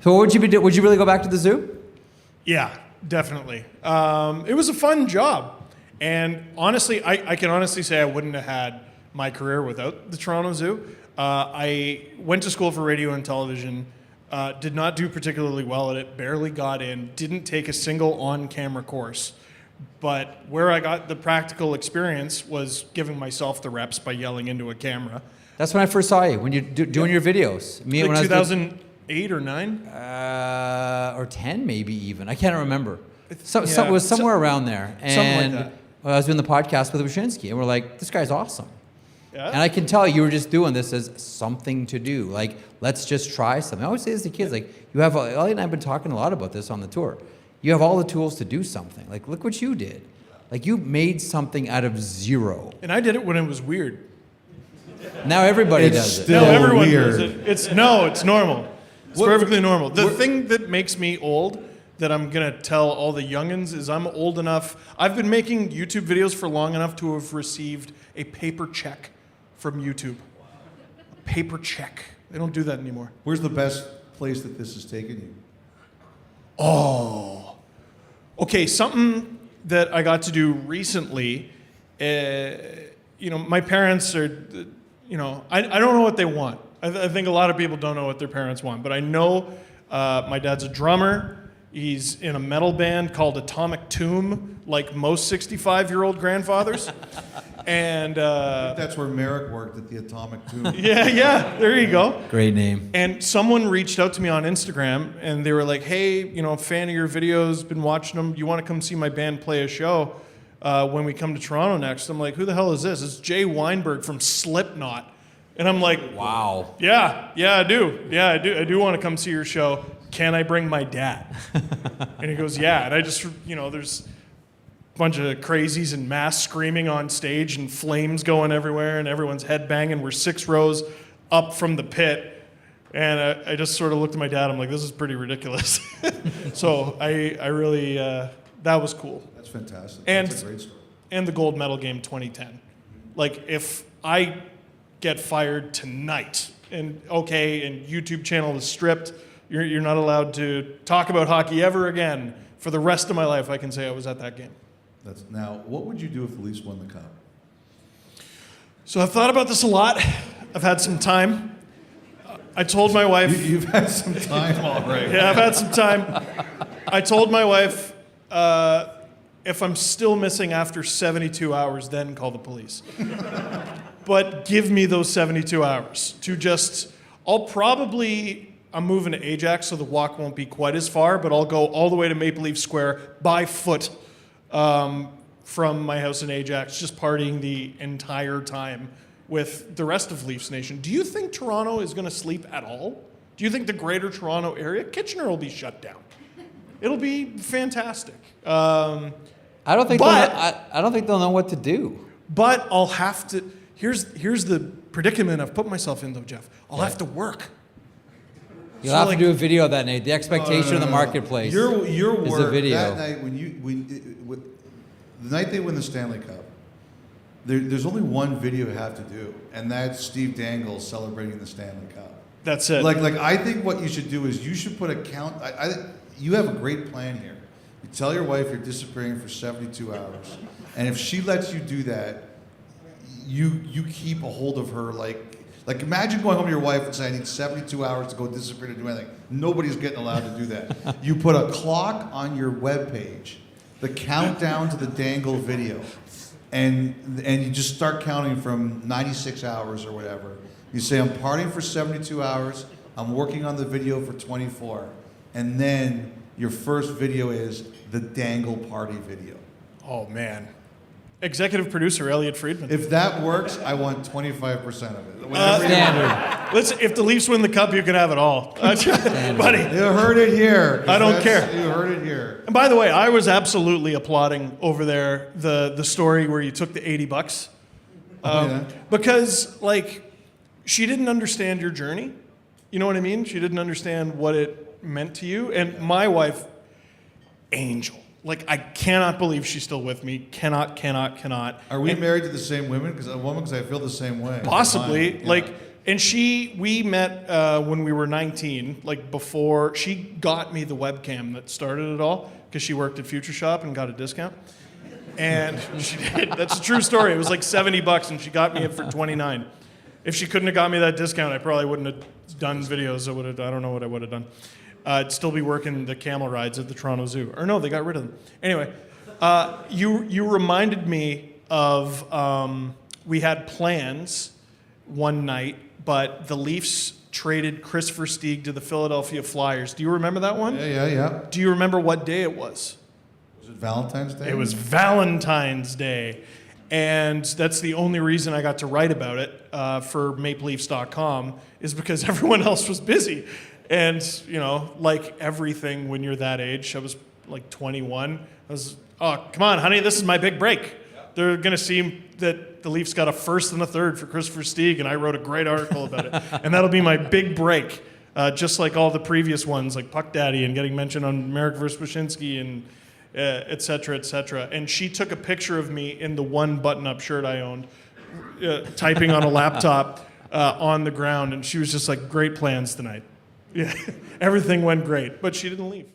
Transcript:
So what would you be doing? Would you really go back to the zoo? Yeah, definitely. It was a fun job. And honestly, I can honestly say I wouldn't have had my career without the Toronto Zoo. I went to school for radio and television, did not do particularly well at it, barely got in, didn't take a single on-camera course. But where I got the practical experience was giving myself the reps by yelling into a camera. That's when I first saw you, when you're doing your videos. Me, Like when 2008 or 9? Or 10 maybe even. I can't remember. It yeah. was somewhere around there. And Something like that. I was doing the podcast with Wyszynski, and we're like, this guy's awesome. Yeah. And I can tell you were just doing this as something to do. Like, let's just try something. I always say this to kids, like, you have, Elliot and I have been talking a lot about this on the tour. You have all the tools to do something. Like, look what you did. Like, you made something out of zero. And I did it when it was weird. Now everybody does it. Still No, everyone weird. does it. It's normal. It's perfectly normal. The thing that makes me old that I'm going to tell all the youngins is I'm old enough. I've been making YouTube videos for long enough to have received a paper check from YouTube. A paper check. They don't do that anymore. Where's the best place that this has taken you? Oh. Okay, something that I got to do recently, my parents are, I don't know what they want. I think a lot of people don't know what their parents want, but I know my dad's a drummer. He's in a metal band called Atomic Tomb, like most 65-year-old grandfathers. And That's where Marek worked, at the Atomic Tomb. yeah, there you go. Great name. And someone reached out to me on Instagram, and they were like, hey, fan of your videos, been watching them. You want to come see my band play a show when we come to Toronto next? I'm like, who the hell is this? It's Jay Weinberg from Slipknot. And I'm like, Wow. yeah, I do. Yeah, I do want to come see your show. Can I bring my dad? And he goes, yeah. And I just, there's a bunch of crazies in masks screaming on stage and flames going everywhere and everyone's headbanging. We're 6 rows up from the pit. And I just sort of looked at my dad. I'm like, this is pretty ridiculous. So I really, that was cool. That's fantastic. And, That's a great story. And the gold medal game 2010. Like, if I get fired tonight and YouTube channel is stripped, you're not allowed to talk about hockey ever again for the rest of my life, I can say I was at that game. Now, what would you do if the Leafs won the cup? So I've thought about this a lot. I've had some time. I told my wife... You've had some time, all right. Yeah, I've had some time. I told my wife, if I'm still missing after 72 hours, then call the police. But give me those 72 hours to just... I'm moving to Ajax, so the walk won't be quite as far, but I'll go all the way to Maple Leaf Square by foot from my house in Ajax, just partying the entire time with the rest of Leafs Nation. Do you think Toronto is going to sleep at all? Do you think the greater Toronto area, Kitchener will be shut down? It'll be fantastic. I don't think they'll know what to do. But I'll have to... Here's the predicament I've put myself in, though, Jeff. I'll have to work. You'll have to do a video that night. The expectation of the marketplace Your is work a video. that night the night they win the Stanley Cup. There's only one video you have to do, and that's Steve Dangle celebrating the Stanley Cup. That's it. Like I think what you should do is you should put a count. You have a great plan here. You tell your wife you're disappearing for 72 hours, and if she lets you do that, you keep a hold of her Like imagine going home to your wife and saying, I need 72 hours to go disappear to do anything. Nobody's getting allowed to do that. You put a clock on your webpage, the countdown to the Dangle video, and you just start counting from 96 hours or whatever. You say, I'm partying for 72 hours, I'm working on the video for 24, and then your first video is the Dangle party video. Oh, man. Executive producer Elliotte Friedman. If that works, I want 25% of it. Standard. If the Leafs win the cup, you can have it all. Buddy. You heard it here. I don't care. You heard it here. And by the way, I was absolutely applauding over there the story where you took the $80. Because, she didn't understand your journey. You know what I mean? She didn't understand what it meant to you. And my wife, Angel. I cannot believe she's still with me. Cannot. Are we married to the same woman? Because I feel the same way. Possibly. Yeah. And we met when we were 19, like before. She got me the webcam that started it all because she worked at Future Shop and got a discount. And she did. That's a true story. It was like $70 and she got me it for $29. If she couldn't have got me that discount, I probably wouldn't have done videos. I don't know what I would have done. I'd still be working the camel rides at the Toronto Zoo. Or no, they got rid of them. Anyway, you reminded me of, we had plans one night, but the Leafs traded Chris Versteeg to the Philadelphia Flyers. Do you remember that one? Yeah. Do you remember what day it was? Was it Valentine's Day? It was Valentine's Day. And that's the only reason I got to write about it for MapleLeafs.com is because everyone else was busy. And, you know, like everything when you're that age, I was like 21. I was, oh, come on, honey, this is my big break. They're going to see that the Leafs got a first and a third for Chris Versteeg, and I wrote a great article about it. And that'll be my big break, just like all the previous ones, like Puck Daddy and getting mentioned on Marek vs. Wyshynski and et cetera, et cetera. And she took a picture of me in the one button-up shirt I owned, typing on a laptop on the ground, and she was just like, great plans tonight. Yeah, everything went great, but she didn't leave.